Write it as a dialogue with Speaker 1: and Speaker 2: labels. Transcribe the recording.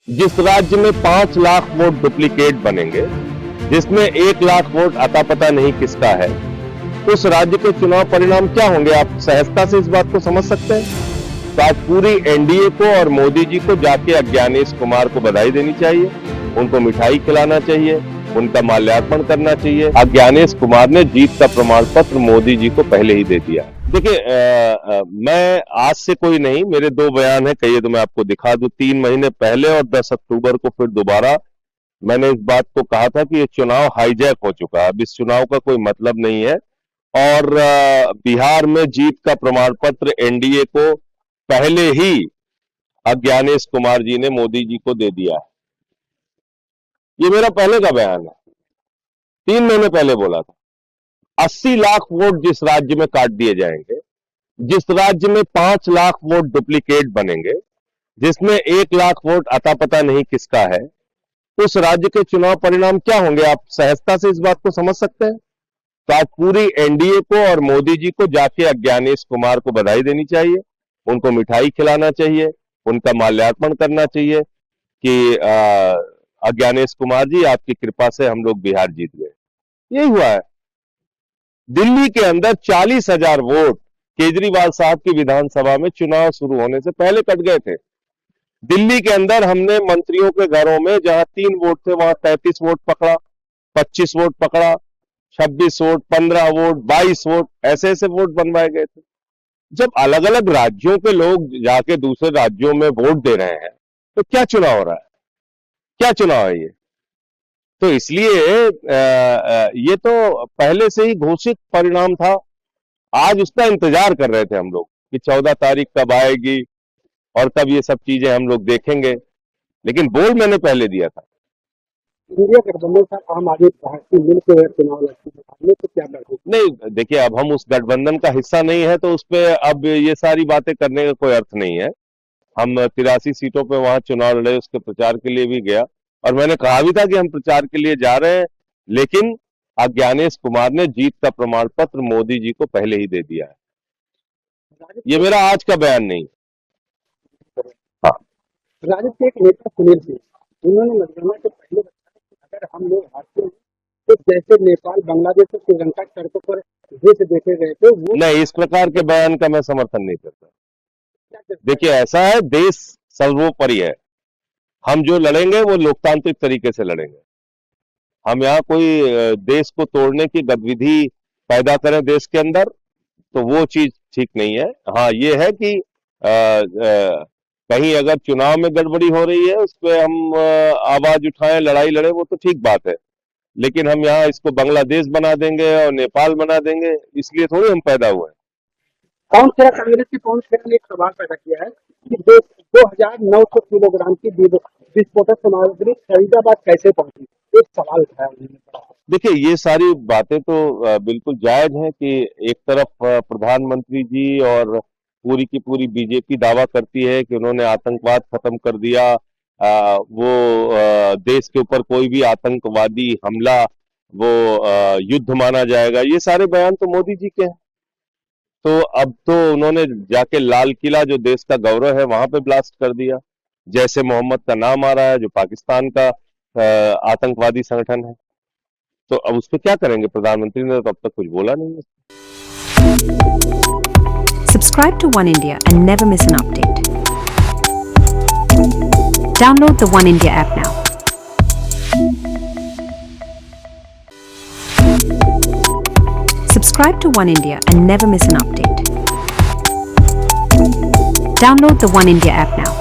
Speaker 1: जिस राज्य में 5 लाख वोट डुप्लीकेट बनेंगे, जिसमें 1 लाख वोट अता पता नहीं किसका है, उस राज्य के चुनाव परिणाम क्या होंगे? आप सहजता से इस बात को समझ सकते हैं। तो आज पूरी एनडीए को और मोदी जी को जाके अज्ञानेश कुमार को बधाई देनी चाहिए, उनको मिठाई खिलाना चाहिए, उनका माल्यार्पण करना चाहिए। अज्ञानेश कुमार ने जीत का प्रमाण पत्र मोदी जी को पहले ही दे दिया। देखिए, मैं आज से कोई नहीं, मेरे 2 बयान है, कहिए तो मैं आपको दिखा दूं। 3 महीने पहले और 10 अक्टूबर को फिर दोबारा मैंने इस बात को कहा था कि ये चुनाव हाईजैक हो चुका है, अब इस चुनाव का कोई मतलब नहीं है। और बिहार में जीत का प्रमाण पत्र एनडीए को पहले ही अज्ञानेश कुमार जी ने मोदी जी को दे दिया है। ये मेरा पहले का बयान है, 3 महीने पहले बोला था। 80 लाख वोट जिस राज्य में काट दिए जाएंगे, जिस राज्य में 5 लाख वोट डुप्लीकेट बनेंगे, जिसमें 1 लाख वोट अता पता नहीं किसका है, उस राज्य के चुनाव परिणाम क्या होंगे? आप सहजता से इस बात को समझ सकते हैं। तो आज पूरी एनडीए को और मोदी जी को जाके अज्ञानेश कुमार को बधाई देनी चाहिए, उनको मिठाई खिलाना चाहिए, उनका माल्यार्पण करना चाहिए कि अज्ञानेश कुमार जी, आपकी कृपा से हम लोग बिहार जीत गए। यही हुआ है। दिल्ली के अंदर 40,000 वोट केजरीवाल साहब की विधानसभा में चुनाव शुरू होने से पहले कट गए थे। दिल्ली के अंदर हमने मंत्रियों के घरों में जहां 3 वोट थे वहां 33 वोट पकड़ा, 25 वोट पकड़ा, 26 वोट, 15 वोट, 22 वोट, ऐसे ऐसे वोट बनवाए गए थे। जब अलग अलग राज्यों के लोग जाके दूसरे राज्यों में वोट दे रहे हैं तो क्या चुनाव हो रहा है? क्या चुनाव है ये? तो इसलिए ये तो पहले से ही घोषित परिणाम था। आज उसका इंतजार कर रहे थे हम लोग कि 14 तारीख कब आएगी और कब ये सब चीजें हम लोग देखेंगे, लेकिन बोल मैंने पहले दिया था।
Speaker 2: इंडिया गठबंधन का आम आदमी पार्टी मिलकर चुनाव लड़ती है तो क्या लड़ेगी?
Speaker 1: नहीं, देखिए, अब हम उस गठबंधन का हिस्सा नहीं है तो उस पर अब ये सारी बातें करने का कोई अर्थ नहीं है। हम 83 सीटों पे वहां चुनाव लड़े, उसके प्रचार के लिए भी गया और मैंने कहा भी था कि हम प्रचार के लिए जा रहे हैं, लेकिन अज्ञानेश कुमार ने जीत का प्रमाण पत्र मोदी जी को पहले ही दे दिया है। ये मेरा आज का बयान नहीं। हाँ,
Speaker 2: राजद के एक नेता सुनील सिंह, उन्होंने मतगणना के पहले बताया कि अगर हम लोग हारते हैं तो जैसे नेपाल, बांग्लादेश और श्रीलंका की सड़कों पर देश देखे गए थे वो
Speaker 1: नहीं, इस प्रकार के बयान का मैं समर्थन नहीं करता। देखिए, ऐसा है, देश सर्वोपरि है। हम जो लड़ेंगे वो लोकतांत्रिक तरीके से लड़ेंगे। हम यहाँ कोई देश को तोड़ने की गतिविधि पैदा करें देश के अंदर, तो वो चीज ठीक नहीं है। हाँ, ये है कि कहीं अगर चुनाव में गड़बड़ी हो रही है उस पर हम आवाज उठाएं, लड़ाई लड़े, वो तो ठीक बात है, लेकिन हम यहाँ इसको बांग्लादेश बना देंगे और नेपाल बना देंगे, इसलिए थोड़ी हम पैदा हुए।
Speaker 2: पवन खेरा, कांग्रेस की पवन खेरा ने एक सवाल पैदा किया है कि 2,900 किलोग्राम की विस्फोटक सामग्री फरीदाबाद कैसे पहुंची? एक सवाल उठाया उन्होंने।
Speaker 1: देखिए, ये सारी बातें तो बिल्कुल जायज हैं कि एक तरफ प्रधानमंत्री जी और पूरी की पूरी बीजेपी दावा करती है कि उन्होंने आतंकवाद खत्म कर दिया, वो देश के ऊपर कोई भी आतंकवादी हमला वो युद्ध माना जाएगा। ये सारे बयान तो मोदी जी के हैं। तो अब तो उन्होंने जाके लाल किला, जो देश का गौरव है, वहां पे ब्लास्ट कर दिया। जैसे मोहम्मद का नाम आ रहा है, जो पाकिस्तान का आतंकवादी संगठन है। तो अब उस पर क्या करेंगे? प्रधानमंत्री ने तो अब तक कुछ बोला नहीं है।
Speaker 3: Subscribe to One India and never miss an update. Download the One India app now. Subscribe to One India and never miss an update. Download the One India app now.